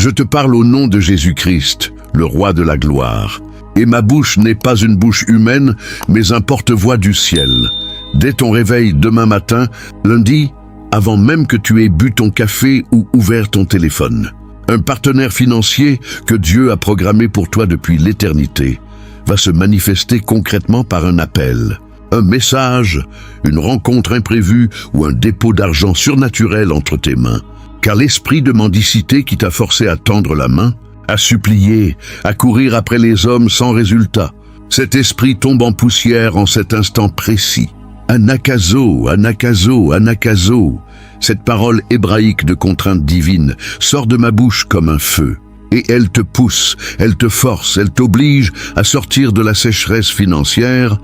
Je te parle au nom de Jésus-Christ, le roi de la gloire. Et ma bouche n'est pas une bouche humaine, mais un porte-voix du ciel. Dès ton réveil demain matin, lundi, avant même que tu aies bu ton café ou ouvert ton téléphone, un partenaire financier que Dieu a programmé pour toi depuis l'éternité va se manifester concrètement par un appel, un message, une rencontre imprévue ou un dépôt d'argent surnaturel entre tes mains. Car l'esprit de mendicité qui t'a forcé à tendre la main, à supplier, à courir après les hommes sans résultat, cet esprit tombe en poussière en cet instant précis. Anakazo, anakazo, anakazo. Cette parole hébraïque de contrainte divine sort de ma bouche comme un feu. Et elle te pousse, elle te force, elle t'oblige à sortir de la sécheresse financière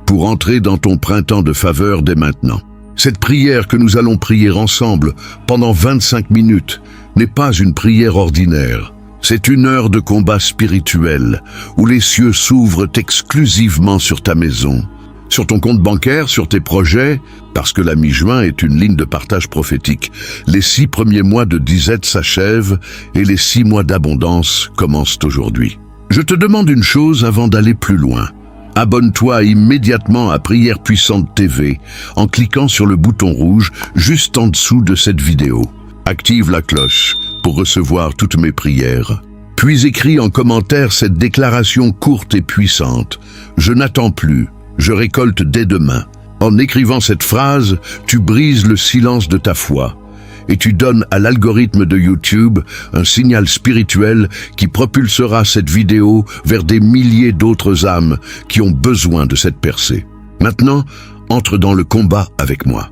pour entrer dans ton printemps de faveur dès maintenant. Cette prière que nous allons prier ensemble pendant 25 minutes n'est pas une prière ordinaire. C'est une heure de combat spirituel où les cieux s'ouvrent exclusivement sur ta maison, sur ton compte bancaire, sur tes projets, parce que la mi-juin est une ligne de partage prophétique. Les 6 premiers mois de disette s'achèvent et les 6 mois d'abondance commencent aujourd'hui. Je te demande une chose avant d'aller plus loin. Abonne-toi immédiatement à Prière Puissante TV en cliquant sur le bouton rouge juste en dessous de cette vidéo. Active la cloche pour recevoir toutes mes prières. Puis écris en commentaire cette déclaration courte et puissante. Je n'attends plus, je récolte dès demain. En écrivant cette phrase, tu brises le silence de ta foi et tu donnes à l'algorithme de YouTube un signal spirituel qui propulsera cette vidéo vers des milliers d'autres âmes qui ont besoin de cette percée. Maintenant, entre dans le combat avec moi.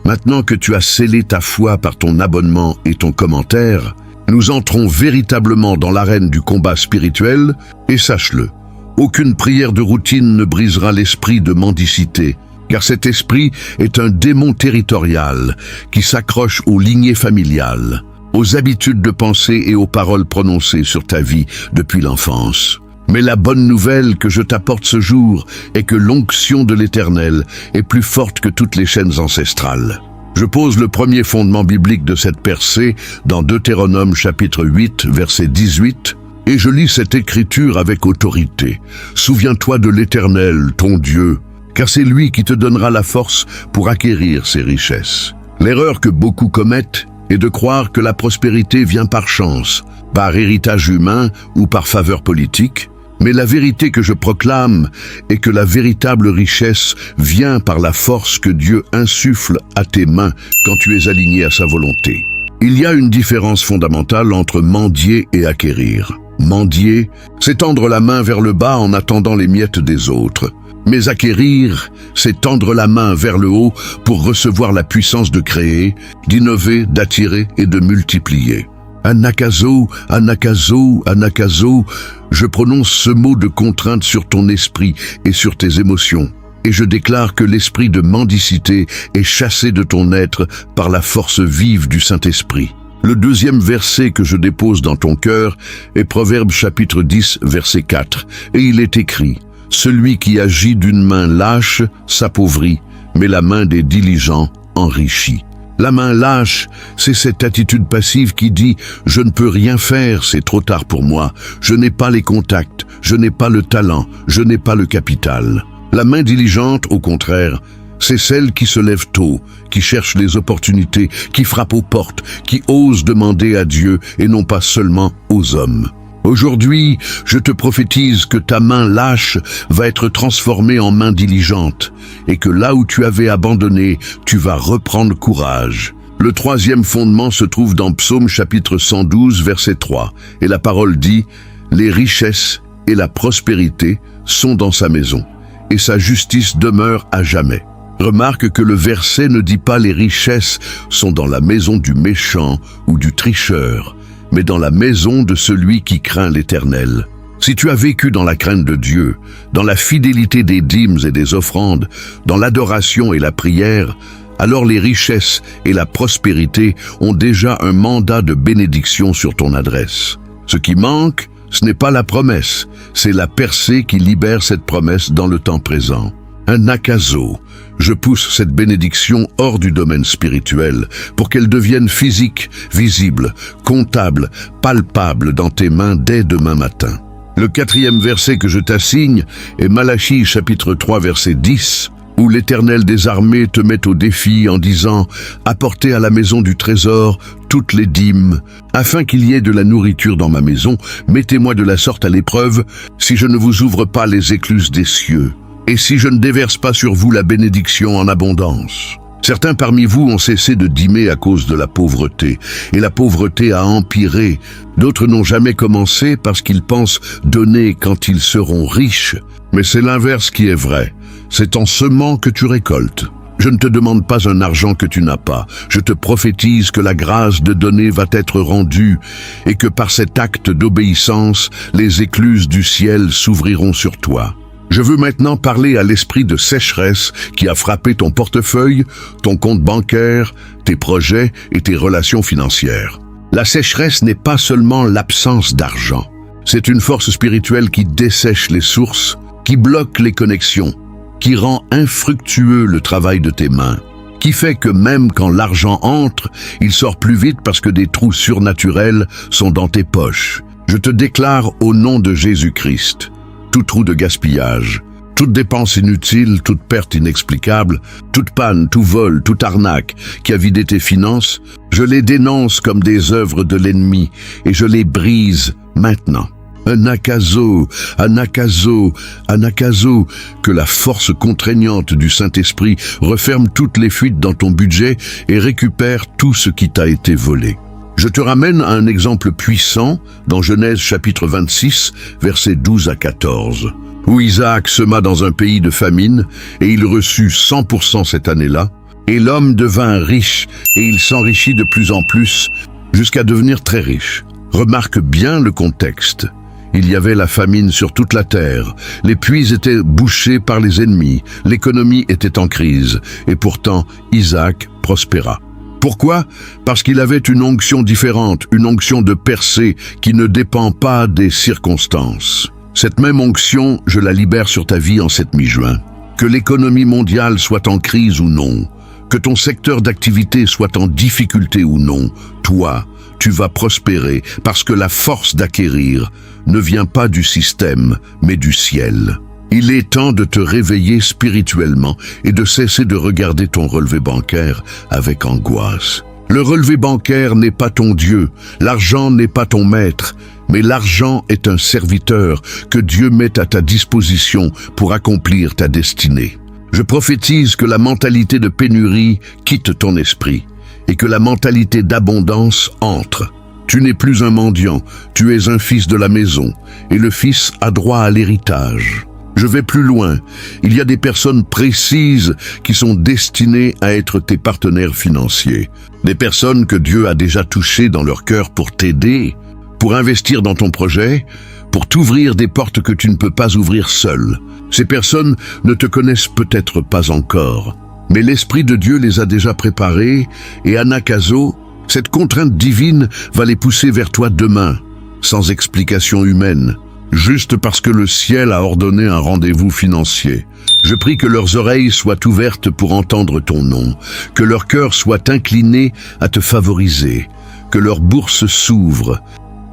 Maintenant que tu as scellé ta foi par ton abonnement et ton commentaire, nous entrons véritablement dans l'arène du combat spirituel et sache-le, aucune prière de routine ne brisera l'esprit de mendicité, car cet esprit est un démon territorial qui s'accroche aux lignées familiales, aux habitudes de pensée et aux paroles prononcées sur ta vie depuis l'enfance. Mais la bonne nouvelle que je t'apporte ce jour est que l'onction de l'Éternel est plus forte que toutes les chaînes ancestrales. Je pose le premier fondement biblique de cette percée dans Deutéronome chapitre 8, verset 18, et je lis cette écriture avec autorité. Souviens-toi de l'Éternel, ton Dieu, car c'est lui qui te donnera la force pour acquérir ces richesses. L'erreur que beaucoup commettent est de croire que la prospérité vient par chance, par héritage humain ou par faveur politique, mais la vérité que je proclame est que la véritable richesse vient par la force que Dieu insuffle à tes mains quand tu es aligné à sa volonté. Il y a une différence fondamentale entre mendier et acquérir. Mendier, c'est tendre la main vers le bas en attendant les miettes des autres. Mais acquérir, c'est tendre la main vers le haut pour recevoir la puissance de créer, d'innover, d'attirer et de multiplier. Anakazo, anakazo, anakazo, je prononce ce mot de contrainte sur ton esprit et sur tes émotions. Et je déclare que l'esprit de mendicité est chassé de ton être par la force vive du Saint-Esprit. Le deuxième verset que je dépose dans ton cœur est Proverbe chapitre 10, verset 4, et il est écrit: celui qui agit d'une main lâche s'appauvrit, mais la main des diligents enrichit. La main lâche, c'est cette attitude passive qui dit « je ne peux rien faire, c'est trop tard pour moi, je n'ai pas les contacts, je n'ai pas le talent, je n'ai pas le capital ». La main diligente, au contraire, c'est celle qui se lève tôt, qui cherche les opportunités, qui frappe aux portes, qui ose demander à Dieu et non pas seulement aux hommes. Aujourd'hui, je te prophétise que ta main lâche va être transformée en main diligente et que là où tu avais abandonné, tu vas reprendre courage. Le troisième fondement se trouve dans Psaume chapitre 112, verset 3, et la parole dit « Les richesses et la prospérité sont dans sa maison, et sa justice demeure à jamais ». Remarque que le verset ne dit pas « les richesses sont dans la maison du méchant ou du tricheur », mais dans la maison de celui qui craint l'Éternel. Si tu as vécu dans la crainte de Dieu, dans la fidélité des dîmes et des offrandes, dans l'adoration et la prière, alors les richesses et la prospérité ont déjà un mandat de bénédiction sur ton adresse. Ce qui manque, ce n'est pas la promesse, c'est la percée qui libère cette promesse dans le temps présent. un akazo. Je pousse cette bénédiction hors du domaine spirituel pour qu'elle devienne physique, visible, comptable, palpable dans tes mains dès demain matin. Le 4e verset que je t'assigne est Malachie chapitre 3 verset 10, où l'Éternel des armées te met au défi en disant « Apportez à la maison du trésor toutes les dîmes, afin qu'il y ait de la nourriture dans ma maison, mettez-moi de la sorte à l'épreuve, si je ne vous ouvre pas les écluses des cieux, et si je ne déverse pas sur vous la bénédiction en abondance. » Certains parmi vous ont cessé de dîmer à cause de la pauvreté, et la pauvreté a empiré. D'autres n'ont jamais commencé parce qu'ils pensent donner quand ils seront riches. Mais c'est l'inverse qui est vrai. C'est en semant que tu récoltes. Je ne te demande pas un argent que tu n'as pas. Je te prophétise que la grâce de donner va t'être rendue et que par cet acte d'obéissance, les écluses du ciel s'ouvriront sur toi. Je veux maintenant parler à l'esprit de sécheresse qui a frappé ton portefeuille, ton compte bancaire, tes projets et tes relations financières. La sécheresse n'est pas seulement l'absence d'argent. C'est une force spirituelle qui dessèche les sources, qui bloque les connexions, qui rend infructueux le travail de tes mains, qui fait que même quand l'argent entre, il sort plus vite parce que des trous surnaturels sont dans tes poches. Je te déclare au nom de Jésus-Christ, tout trou de gaspillage, toute dépense inutile, toute perte inexplicable, toute panne, tout vol, toute arnaque qui a vidé tes finances, je les dénonce comme des œuvres de l'ennemi et je les brise maintenant. Un akazo, un akazo, un akazo, que la force contraignante du Saint-Esprit referme toutes les fuites dans ton budget et récupère tout ce qui t'a été volé. Je te ramène à un exemple puissant dans Genèse chapitre 26, versets 12 à 14, où Isaac sema dans un pays de famine et il reçut 100% cette année-là, et l'homme devint riche et il s'enrichit de plus en plus jusqu'à devenir très riche. Remarque bien le contexte. Il y avait la famine sur toute la terre, les puits étaient bouchés par les ennemis, l'économie était en crise, et pourtant Isaac prospéra. Pourquoi? Parce qu'il avait une onction différente, une onction de percée qui ne dépend pas des circonstances. Cette même onction, je la libère sur ta vie en cette mi-juin. Que l'économie mondiale soit en crise ou non, que ton secteur d'activité soit en difficulté ou non, toi, tu vas prospérer parce que la force d'acquérir ne vient pas du système, mais du ciel. Il est temps de te réveiller spirituellement et de cesser de regarder ton relevé bancaire avec angoisse. Le relevé bancaire n'est pas ton Dieu, l'argent n'est pas ton maître, mais l'argent est un serviteur que Dieu met à ta disposition pour accomplir ta destinée. Je prophétise que la mentalité de pénurie quitte ton esprit et que la mentalité d'abondance entre. Tu n'es plus un mendiant, tu es un fils de la maison, et le fils a droit à l'héritage. Je vais plus loin. Il y a des personnes précises qui sont destinées à être tes partenaires financiers. Des personnes que Dieu a déjà touchées dans leur cœur pour t'aider, pour investir dans ton projet, pour t'ouvrir des portes que tu ne peux pas ouvrir seul. Ces personnes ne te connaissent peut-être pas encore, mais l'Esprit de Dieu les a déjà préparées et anakazo, cette contrainte divine va les pousser vers toi demain, sans explication humaine. Juste parce que le ciel a ordonné un rendez-vous financier. Je prie que leurs oreilles soient ouvertes pour entendre ton nom, que leur cœur soit incliné à te favoriser, que leur bourse s'ouvre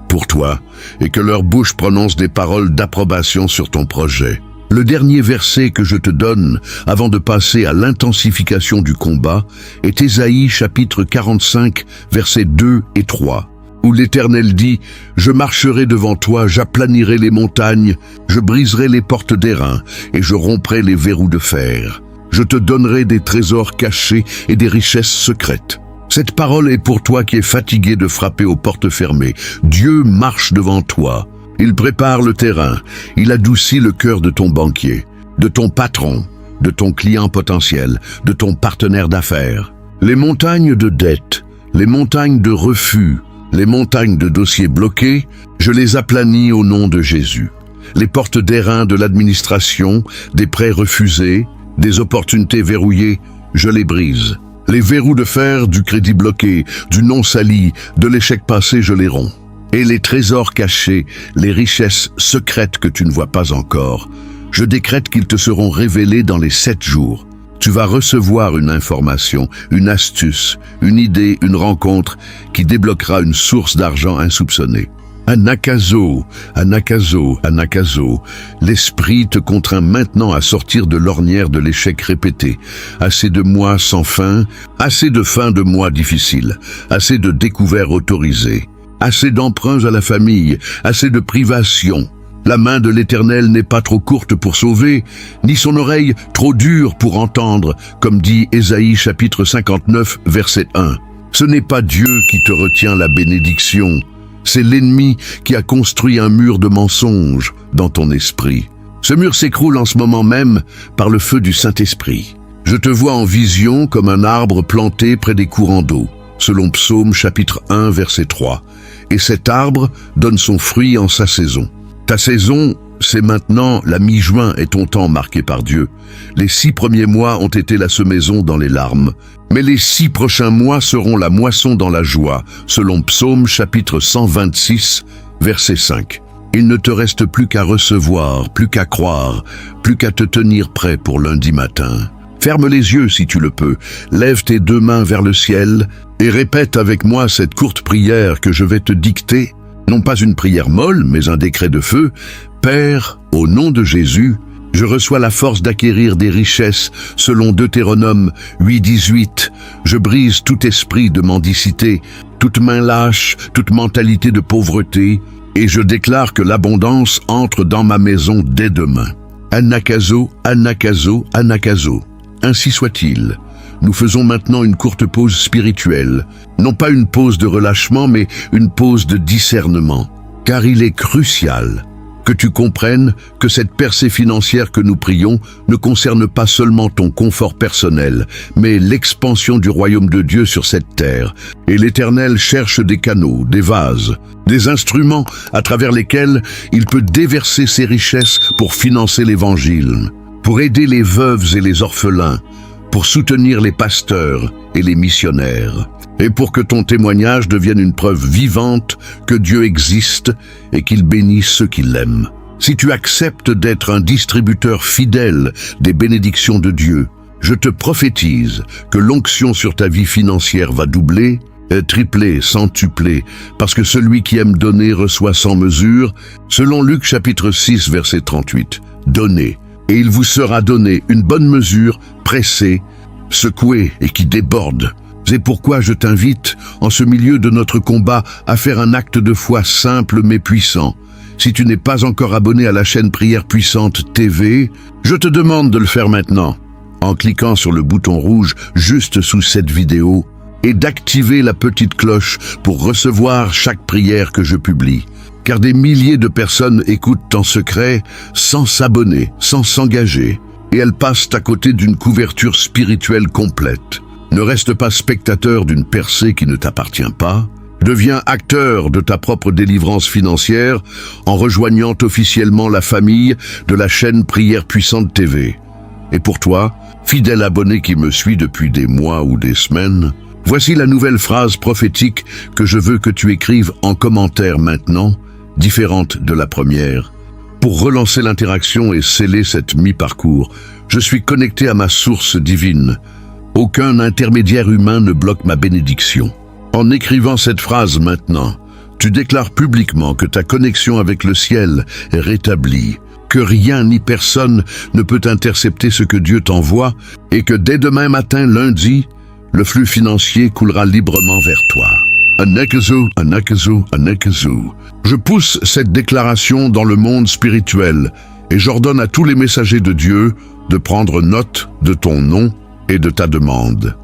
pour toi et que leur bouche prononce des paroles d'approbation sur ton projet. Le dernier verset que je te donne avant de passer à l'intensification du combat est Ésaïe chapitre 45, versets 2 et 3. Où l'Éternel dit « Je marcherai devant toi, j'aplanirai les montagnes, je briserai les portes d'airain et je romprai les verrous de fer. Je te donnerai des trésors cachés et des richesses secrètes. » Cette parole est pour toi qui es fatigué de frapper aux portes fermées. Dieu marche devant toi. Il prépare le terrain. Il adoucit le cœur de ton banquier, de ton patron, de ton client potentiel, de ton partenaire d'affaires. Les montagnes de dettes, les montagnes de refus, les montagnes de dossiers bloqués, je les aplanis au nom de Jésus. Les portes d'airain de l'administration, des prêts refusés, des opportunités verrouillées, je les brise. Les verrous de fer du crédit bloqué, du non sali, de l'échec passé, je les romps. Et les trésors cachés, les richesses secrètes que tu ne vois pas encore, Je décrète qu'ils te seront révélés dans les 7 jours. Tu vas recevoir une information, une astuce, une idée, une rencontre qui débloquera une source d'argent insoupçonnée. Anakazo, Anakazo, Anakazo, l'esprit te contraint maintenant à sortir de l'ornière de l'échec répété. Assez de mois sans fin, assez de fins de mois difficiles, assez de découvertes autorisées, assez d'emprunts à la famille, assez de privations. La main de l'Éternel n'est pas trop courte pour sauver, ni son oreille trop dure pour entendre, comme dit Ésaïe chapitre 59, verset 1. Ce n'est pas Dieu qui te retient la bénédiction, c'est l'ennemi qui a construit un mur de mensonges dans ton esprit. Ce mur s'écroule en ce moment même par le feu du Saint-Esprit. Je te vois en vision comme un arbre planté près des courants d'eau, selon Psaume chapitre 1, verset 3. Et cet arbre donne son fruit en sa saison. Ta saison, c'est maintenant la mi-juin et ton temps marqué par Dieu. Les 6 premiers mois ont été la semaison dans les larmes. Mais les 6 prochains mois seront la moisson dans la joie, selon Psaume chapitre 126, verset 5. Il ne te reste plus qu'à recevoir, plus qu'à croire, plus qu'à te tenir prêt pour lundi matin. Ferme les yeux si tu le peux, lève tes 2 mains vers le ciel et répète avec moi cette courte prière que je vais te dicter. Non pas une prière molle, mais un décret de feu. Père, au nom de Jésus, je reçois la force d'acquérir des richesses selon Deutéronome 8:18. Je brise tout esprit de mendicité, toute main lâche, toute mentalité de pauvreté, et je déclare que l'abondance entre dans ma maison dès demain. Anakazo, Anakazo, Anakazo. Ainsi soit-il. Nous faisons maintenant une courte pause spirituelle. Non pas une pause de relâchement, mais une pause de discernement. Car il est crucial que tu comprennes que cette percée financière que nous prions ne concerne pas seulement ton confort personnel, mais l'expansion du royaume de Dieu sur cette terre. Et l'Éternel cherche des canaux, des vases, des instruments à travers lesquels il peut déverser ses richesses pour financer l'Évangile, pour aider les veuves et les orphelins, pour soutenir les pasteurs et les missionnaires, et pour que ton témoignage devienne une preuve vivante que Dieu existe et qu'il bénisse ceux qui l'aiment. Si tu acceptes d'être un distributeur fidèle des bénédictions de Dieu, je te prophétise que l'onction sur ta vie financière va doubler, tripler, centupler, parce que celui qui aime donner reçoit sans mesure, selon Luc chapitre 6, verset 38. Donnez, et il vous sera donné une bonne mesure, pressée, secouée et qui déborde. C'est pourquoi je t'invite, en ce milieu de notre combat, à faire un acte de foi simple mais puissant. Si tu n'es pas encore abonné à la chaîne Prière Puissante TV, je te demande de le faire maintenant, en cliquant sur le bouton rouge juste sous cette vidéo, et d'activer la petite cloche pour recevoir chaque prière que je publie. Car des milliers de personnes écoutent en secret, sans s'abonner, sans s'engager, et elles passent à côté d'une couverture spirituelle complète. Ne reste pas spectateur d'une percée qui ne t'appartient pas. Deviens acteur de ta propre délivrance financière en rejoignant officiellement la famille de la chaîne Prière Puissante TV. Et pour toi, fidèle abonné qui me suit depuis des mois ou des semaines, voici la nouvelle phrase prophétique que je veux que tu écrives en commentaire maintenant, différente de la première. Pour relancer l'interaction et sceller cette mi-parcours, je suis connecté à ma source divine. Aucun intermédiaire humain ne bloque ma bénédiction. En écrivant cette phrase maintenant, tu déclares publiquement que ta connexion avec le ciel est rétablie, que rien ni personne ne peut intercepter ce que Dieu t'envoie et que dès demain matin, lundi, le flux financier coulera librement vers toi. Anakazo, Anakazo, Anakazo. Je pousse cette déclaration dans le monde spirituel et j'ordonne à tous les messagers de Dieu de prendre note de ton nom et de ta demande.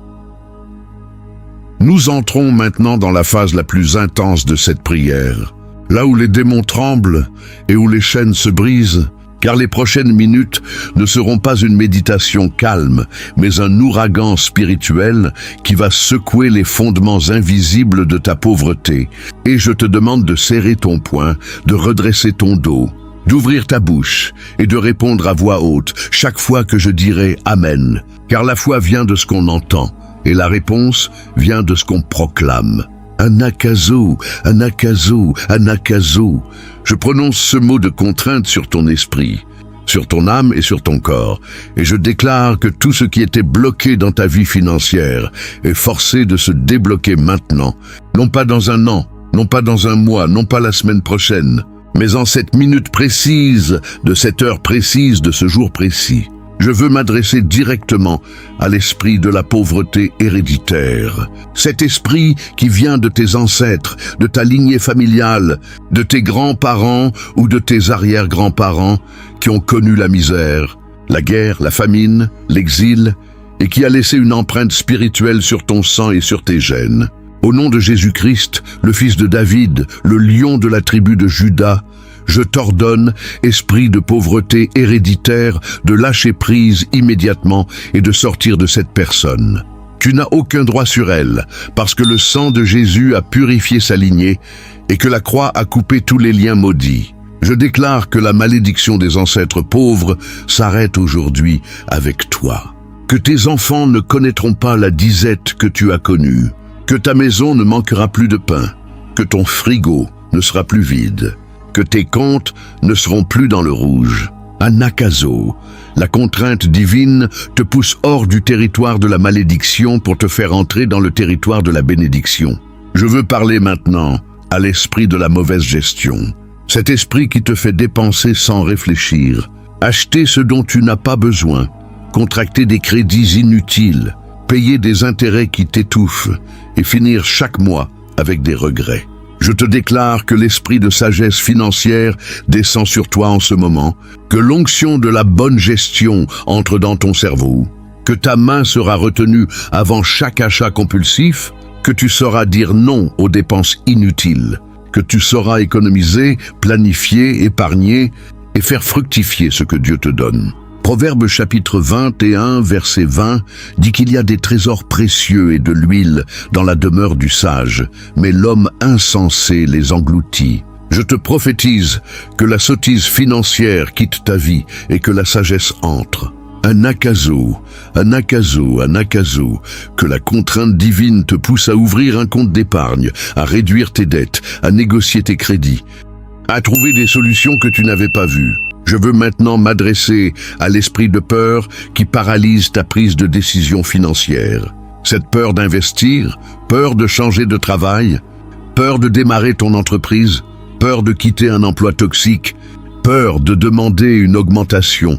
Nous entrons maintenant dans la phase la plus intense de cette prière, là où les démons tremblent et où les chaînes se brisent, car les prochaines minutes ne seront pas une méditation calme, mais un ouragan spirituel qui va secouer les fondements invisibles de ta pauvreté. Et je te demande de serrer ton poing, de redresser ton dos, d'ouvrir ta bouche et de répondre à voix haute chaque fois que je dirai « Amen », car la foi vient de ce qu'on entend et la réponse vient de ce qu'on proclame. Anakazo, Anakazo, Anakazo. Je prononce ce mot de contrainte sur ton esprit. sur ton âme et sur ton corps. Et je déclare que tout ce qui était bloqué dans ta vie financière est forcé de se débloquer maintenant, non pas dans un an, non pas dans un mois, non pas la semaine prochaine, mais en cette minute précise, de cette heure précise, de ce jour précis. Je veux m'adresser directement à l'esprit de la pauvreté héréditaire. Cet esprit qui vient de tes ancêtres, de ta lignée familiale, de tes grands-parents ou de tes arrière-grands-parents qui ont connu la misère, la guerre, la famine, l'exil, et qui a laissé une empreinte spirituelle sur ton sang et sur tes gènes. Au nom de Jésus-Christ, le fils de David, le lion de la tribu de Juda, je t'ordonne, esprit de pauvreté héréditaire, de lâcher prise immédiatement et de sortir de cette personne. Tu n'as aucun droit sur elle, parce que le sang de Jésus a purifié sa lignée et que la croix a coupé tous les liens maudits. Je déclare que la malédiction des ancêtres pauvres s'arrête aujourd'hui avec toi. Que tes enfants ne connaîtront pas la disette que tu as connue. Que ta maison ne manquera plus de pain. Que ton frigo ne sera plus vide. Que tes comptes ne seront plus dans le rouge. Anakazo, la contrainte divine te pousse hors du territoire de la malédiction pour te faire entrer dans le territoire de la bénédiction. Je veux parler maintenant à l'esprit de la mauvaise gestion. Cet esprit qui te fait dépenser sans réfléchir, acheter ce dont tu n'as pas besoin, contracter des crédits inutiles, payer des intérêts qui t'étouffent et finir chaque mois avec des regrets. Je te déclare que l'esprit de sagesse financière descend sur toi en ce moment, que l'onction de la bonne gestion entre dans ton cerveau, que ta main sera retenue avant chaque achat compulsif, que tu sauras dire non aux dépenses inutiles, que tu sauras économiser, planifier, épargner et faire fructifier ce que Dieu te donne. Proverbe chapitre 21, verset 20, dit qu'il y a des trésors précieux et de l'huile dans la demeure du sage, mais l'homme insensé les engloutit. Je te prophétise que la sottise financière quitte ta vie et que la sagesse entre. Anakazo, que la contrainte divine te pousse à ouvrir un compte d'épargne, à réduire tes dettes, à négocier tes crédits, à trouver des solutions que tu n'avais pas vues. Je veux maintenant m'adresser à l'esprit de peur qui paralyse ta prise de décision financière. Cette peur d'investir, peur de changer de travail, peur de démarrer ton entreprise, peur de quitter un emploi toxique, peur de demander une augmentation,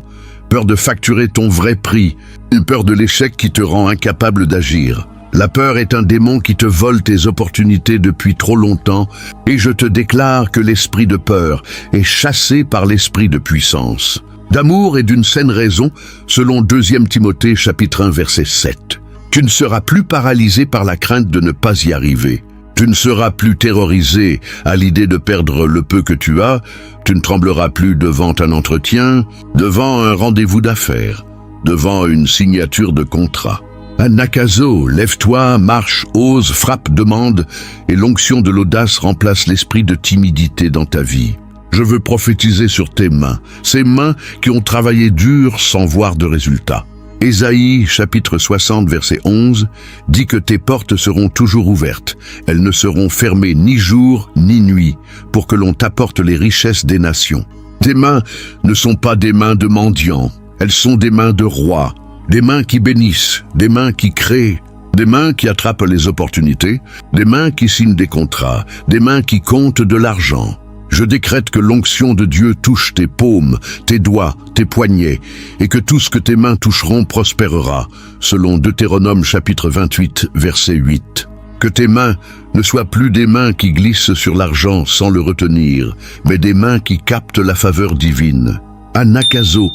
peur de facturer ton vrai prix, une peur de l'échec qui te rend incapable d'agir. La peur est un démon qui te vole tes opportunités depuis trop longtemps et je te déclare que l'esprit de peur est chassé par l'esprit de puissance, d'amour et d'une saine raison, selon 2 Timothée chapitre 1 verset 7. Tu ne seras plus paralysé par la crainte de ne pas y arriver. Tu ne seras plus terrorisé à l'idée de perdre le peu que tu as. Tu ne trembleras plus devant un entretien, devant un rendez-vous d'affaires, devant une signature de contrat. Anakazo, lève-toi, marche, ose, frappe, demande, et l'onction de l'audace remplace l'esprit de timidité dans ta vie. Je veux prophétiser sur tes mains, ces mains qui ont travaillé dur sans voir de résultat. Ésaïe, chapitre 60, verset 11, dit que tes portes seront toujours ouvertes. Elles ne seront fermées ni jour ni nuit, pour que l'on t'apporte les richesses des nations. Tes mains ne sont pas des mains de mendiants, elles sont des mains de rois. Des mains qui bénissent, des mains qui créent, des mains qui attrapent les opportunités, des mains qui signent des contrats, des mains qui comptent de l'argent. Je décrète que l'onction de Dieu touche tes paumes, tes doigts, tes poignets, et que tout ce que tes mains toucheront prospérera, selon Deutéronome chapitre 28, verset 8. Que tes mains ne soient plus des mains qui glissent sur l'argent sans le retenir, mais des mains qui captent la faveur divine. Anakazo,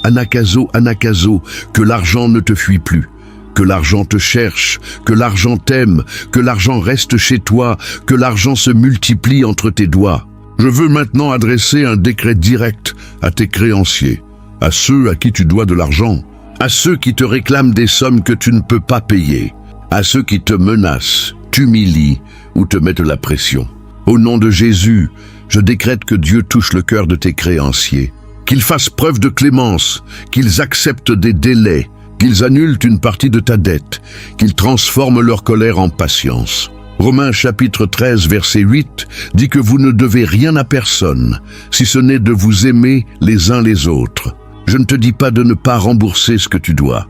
que l'argent ne te fuit plus, que l'argent te cherche, que l'argent t'aime, que l'argent reste chez toi, que l'argent se multiplie entre tes doigts. Je veux maintenant adresser un décret direct à tes créanciers, à ceux à qui tu dois de l'argent, à ceux qui te réclament des sommes que tu ne peux pas payer, à ceux qui te menacent, t'humilient ou te mettent la pression. Au nom de Jésus, je décrète que Dieu touche le cœur de tes créanciers, qu'ils fassent preuve de clémence, qu'ils acceptent des délais, qu'ils annulent une partie de ta dette, qu'ils transforment leur colère en patience. Romains chapitre 13 verset 8 dit que vous ne devez rien à personne, si ce n'est de vous aimer les uns les autres. Je ne te dis pas de ne pas rembourser ce que tu dois,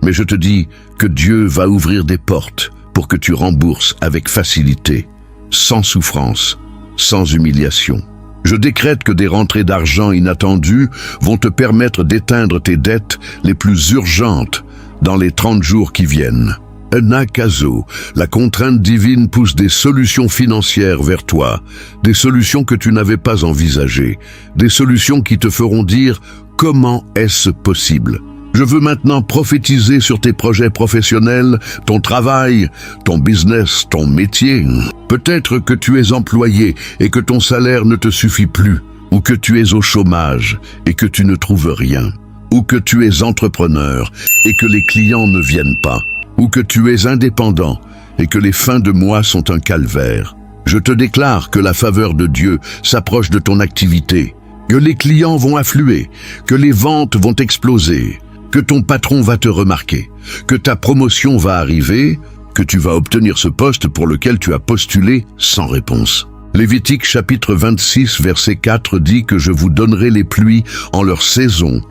mais je te dis que Dieu va ouvrir des portes pour que tu rembourses avec facilité, sans souffrance, sans humiliation. Je décrète que des rentrées d'argent inattendues vont te permettre d'éteindre tes dettes les plus urgentes dans les 30 jours qui viennent. Nakazo, la contrainte divine pousse des solutions financières vers toi, des solutions que tu n'avais pas envisagées, des solutions qui te feront dire « Comment est-ce possible ?» Je veux maintenant prophétiser sur tes projets professionnels, ton travail, ton business, ton métier. Peut-être que tu es employé et que ton salaire ne te suffit plus, ou que tu es au chômage et que tu ne trouves rien, ou que tu es entrepreneur et que les clients ne viennent pas, ou que tu es indépendant et que les fins de mois sont un calvaire. Je te déclare que la faveur de Dieu s'approche de ton activité, que les clients vont affluer, que les ventes vont exploser, que ton patron va te remarquer, que ta promotion va arriver, que tu vas obtenir ce poste pour lequel tu as postulé sans réponse. Lévitique chapitre 26 verset 4 dit que je vous donnerai les pluies en leur saison.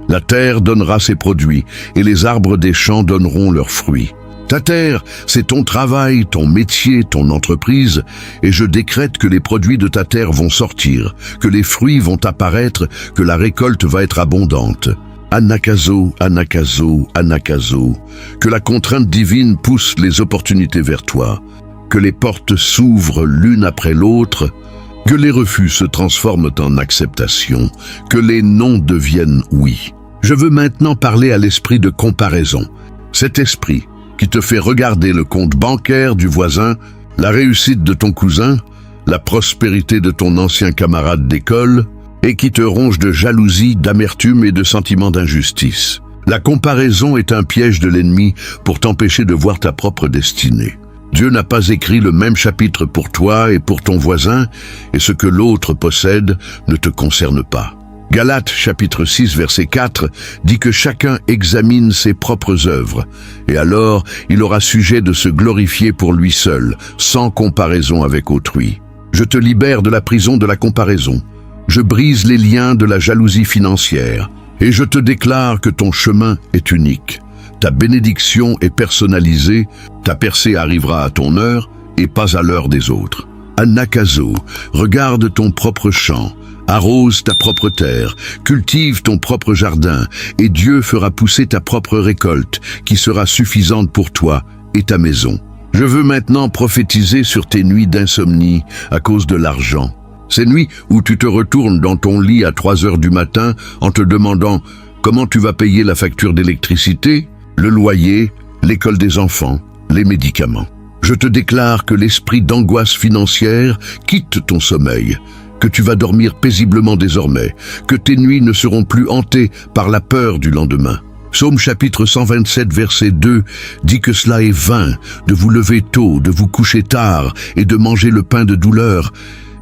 La terre donnera ses produits et les arbres des champs donneront leurs fruits. Ta terre, c'est ton travail, ton métier, ton entreprise, et je décrète que les produits de ta terre vont sortir, que les fruits vont apparaître, que la récolte va être abondante. Anakazo, Anakazo, Anakazo, que la contrainte divine pousse les opportunités vers toi, que les portes s'ouvrent l'une après l'autre, que les refus se transforment en acceptation, que les non deviennent oui. Je veux maintenant parler à l'esprit de comparaison, cet esprit qui te fait regarder le compte bancaire du voisin, la réussite de ton cousin, la prospérité de ton ancien camarade d'école, et qui te ronge de jalousie, d'amertume et de sentiments d'injustice. La comparaison est un piège de l'ennemi pour t'empêcher de voir ta propre destinée. Dieu n'a pas écrit le même chapitre pour toi et pour ton voisin, et ce que l'autre possède ne te concerne pas. Galates chapitre 6 verset 4 dit que chacun examine ses propres œuvres, et alors il aura sujet de se glorifier pour lui seul, sans comparaison avec autrui. Je te libère de la prison de la comparaison. Je brise les liens de la jalousie financière et je te déclare que ton chemin est unique. Ta bénédiction est personnalisée, ta percée arrivera à ton heure et pas à l'heure des autres. Anakazo, regarde ton propre champ, arrose ta propre terre, cultive ton propre jardin et Dieu fera pousser ta propre récolte qui sera suffisante pour toi et ta maison. Je veux maintenant prophétiser sur tes nuits d'insomnie à cause de l'argent. Ces nuits où tu te retournes dans ton lit à 3 heures du matin en te demandant comment tu vas payer la facture d'électricité, le loyer, l'école des enfants, les médicaments. Je te déclare que l'esprit d'angoisse financière quitte ton sommeil, que tu vas dormir paisiblement désormais, que tes nuits ne seront plus hantées par la peur du lendemain. Psaume chapitre 127 verset 2 dit que cela est vain de vous lever tôt, de vous coucher tard et de manger le pain de douleur,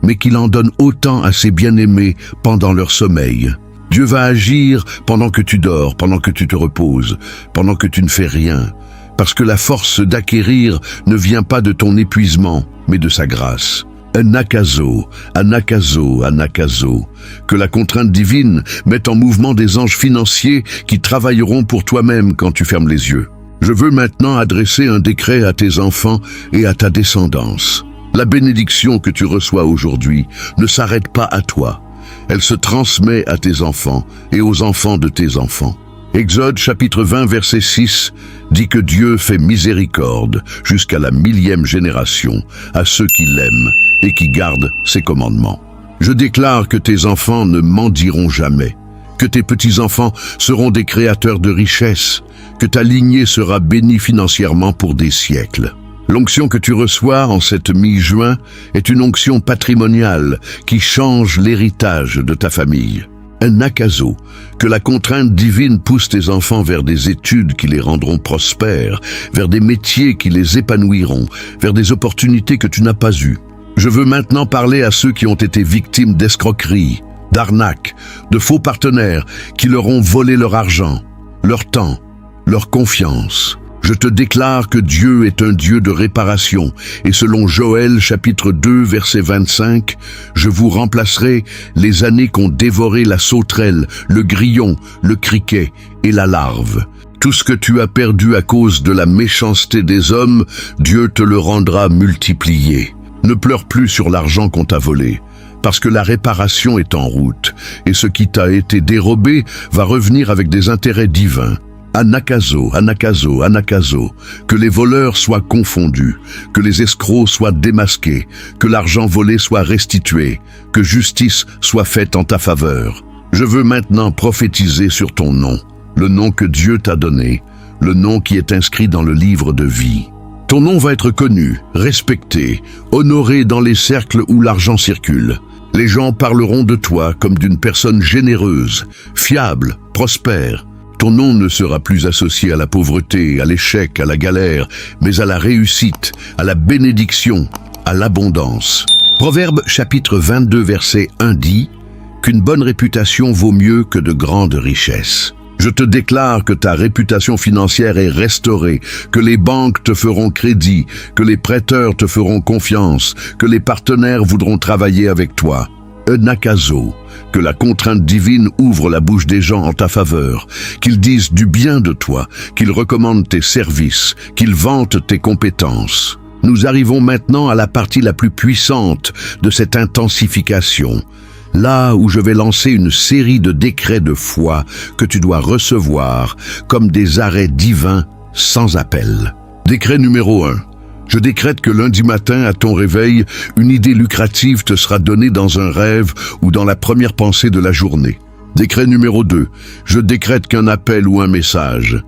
mais qu'il en donne autant à ses bien-aimés pendant leur sommeil. Dieu va agir pendant que tu dors, pendant que tu te reposes, pendant que tu ne fais rien, parce que la force d'acquérir ne vient pas de ton épuisement, mais de sa grâce. Anakazo, Anakazo, Anakazo, que la contrainte divine mette en mouvement des anges financiers qui travailleront pour toi-même quand tu fermes les yeux. Je veux maintenant adresser un décret à tes enfants et à ta descendance. La bénédiction que tu reçois aujourd'hui ne s'arrête pas à toi. Elle se transmet à tes enfants et aux enfants de tes enfants. Exode chapitre 20 verset 6 dit que Dieu fait miséricorde jusqu'à la 1000e génération à ceux qui l'aiment et qui gardent ses commandements. Je déclare que tes enfants ne mendiront jamais, que tes petits-enfants seront des créateurs de richesses, que ta lignée sera bénie financièrement pour des siècles. L'onction que tu reçois en cette mi-juin est une onction patrimoniale qui change l'héritage de ta famille. Un akazo, que la contrainte divine pousse tes enfants vers des études qui les rendront prospères, vers des métiers qui les épanouiront, vers des opportunités que tu n'as pas eues. Je veux maintenant parler à ceux qui ont été victimes d'escroqueries, d'arnaques, de faux partenaires qui leur ont volé leur argent, leur temps, leur confiance. Je te déclare que Dieu est un Dieu de réparation, et selon Joël chapitre 2 verset 25, je vous remplacerai les années qu'ont dévoré la sauterelle, le grillon, le criquet et la larve. Tout ce que tu as perdu à cause de la méchanceté des hommes, Dieu te le rendra multiplié. Ne pleure plus sur l'argent qu'on t'a volé, parce que la réparation est en route, et ce qui t'a été dérobé va revenir avec des intérêts divins. Anakazo, anakazo, anakazo, que les voleurs soient confondus, que les escrocs soient démasqués, que l'argent volé soit restitué, que justice soit faite en ta faveur. Je veux maintenant prophétiser sur ton nom, le nom que Dieu t'a donné, le nom qui est inscrit dans le livre de vie. Ton nom va être connu, respecté, honoré dans les cercles où l'argent circule. Les gens parleront de toi comme d'une personne généreuse, fiable, prospère. Ton nom ne sera plus associé à la pauvreté, à l'échec, à la galère, mais à la réussite, à la bénédiction, à l'abondance. Proverbe chapitre 22 verset 1 dit qu'une bonne réputation vaut mieux que de grandes richesses. Je te déclare que ta réputation financière est restaurée, que les banques te feront crédit, que les prêteurs te feront confiance, que les partenaires voudront travailler avec toi. Nakazo, que la contrainte divine ouvre la bouche des gens en ta faveur, qu'ils disent du bien de toi, qu'ils recommandent tes services, qu'ils vantent tes compétences. Nous arrivons maintenant à la partie la plus puissante de cette intensification, là où je vais lancer une série de décrets de foi que tu dois recevoir comme des arrêts divins sans appel. Décret numéro 1. Je décrète que lundi matin, à ton réveil, une idée lucrative te sera donnée dans un rêve ou dans la première pensée de la journée. Décret numéro 2. Je décrète qu'un appel ou un message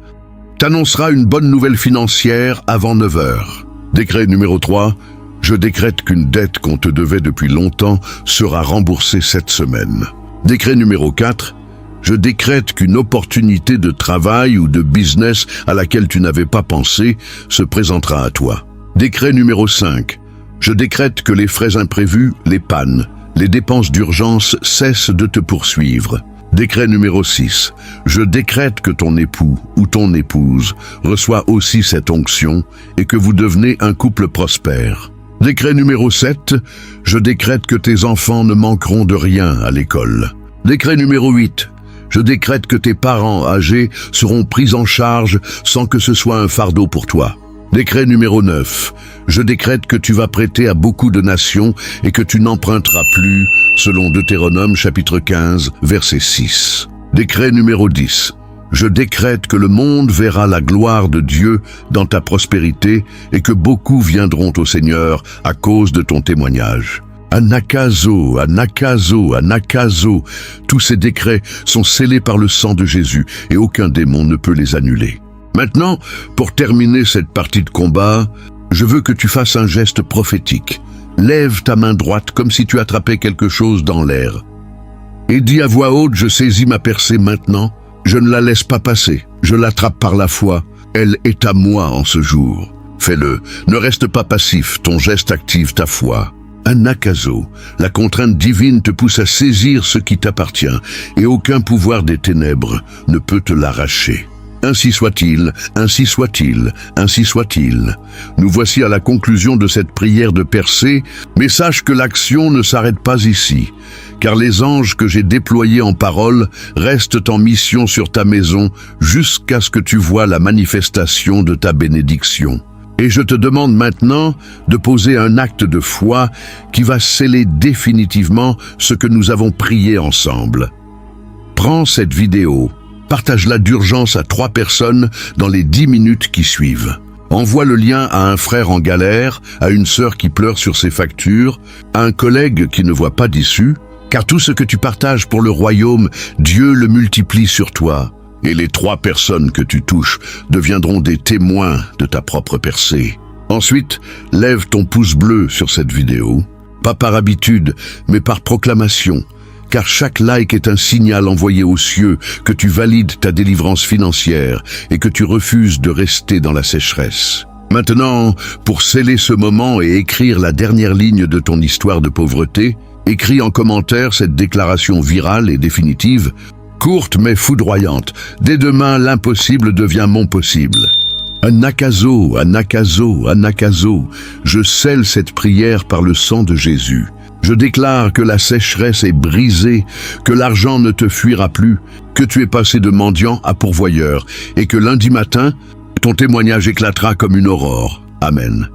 t'annoncera une bonne nouvelle financière avant 9 heures. Décret numéro 3. Je décrète qu'une dette qu'on te devait depuis longtemps sera remboursée cette semaine. Décret numéro 4. Je décrète qu'une opportunité de travail ou de business à laquelle tu n'avais pas pensé se présentera à toi. Décret numéro 5. Je décrète que les frais imprévus, les pannes, les dépenses d'urgence cessent de te poursuivre. Décret numéro 6. Je décrète que ton époux ou ton épouse reçoit aussi cette onction et que vous devenez un couple prospère. Décret numéro 7. Je décrète que tes enfants ne manqueront de rien à l'école. Décret numéro 8. Je décrète que tes parents âgés seront pris en charge sans que ce soit un fardeau pour toi. Décret numéro 9. Je décrète que tu vas prêter à beaucoup de nations et que tu n'emprunteras plus, selon Deutéronome chapitre 15, verset 6. Décret numéro 10. Je décrète que le monde verra la gloire de Dieu dans ta prospérité et que beaucoup viendront au Seigneur à cause de ton témoignage. Anakazo, anakazo, anakazo. Tous ces décrets sont scellés par le sang de Jésus et aucun démon ne peut les annuler. Maintenant, pour terminer cette partie de combat, je veux que tu fasses un geste prophétique. Lève ta main droite comme si tu attrapais quelque chose dans l'air. Et dis à voix haute, je saisis ma percée maintenant. Je ne la laisse pas passer. Je l'attrape par la foi. Elle est à moi en ce jour. Fais-le. Ne reste pas passif. Ton geste active ta foi. Anakazo, la contrainte divine te pousse à saisir ce qui t'appartient et aucun pouvoir des ténèbres ne peut te l'arracher. Ainsi soit-il, ainsi soit-il, ainsi soit-il. Nous voici à la conclusion de cette prière de percée, mais sache que l'action ne s'arrête pas ici, car les anges que j'ai déployés en parole restent en mission sur ta maison jusqu'à ce que tu vois la manifestation de ta bénédiction. Et je te demande maintenant de poser un acte de foi qui va sceller définitivement ce que nous avons prié ensemble. Prends cette vidéo. Partage-la d'urgence à 3 personnes dans les 10 minutes qui suivent. Envoie le lien à un frère en galère, à une sœur qui pleure sur ses factures, à un collègue qui ne voit pas d'issue, car tout ce que tu partages pour le royaume, Dieu le multiplie sur toi. Et les 3 personnes que tu touches deviendront des témoins de ta propre percée. Ensuite, lève ton pouce bleu sur cette vidéo, pas par habitude, mais par proclamation. Car chaque like est un signal envoyé aux cieux que tu valides ta délivrance financière et que tu refuses de rester dans la sécheresse. Maintenant, pour sceller ce moment et écrire la dernière ligne de ton histoire de pauvreté, écris en commentaire cette déclaration virale et définitive, courte mais foudroyante. Dès demain, l'impossible devient mon possible. Anakazo, Anakazo, Anakazo, je scelle cette prière par le sang de Jésus. Je déclare que la sécheresse est brisée, que l'argent ne te fuira plus, que tu es passé de mendiant à pourvoyeur, et que lundi matin, ton témoignage éclatera comme une aurore. Amen.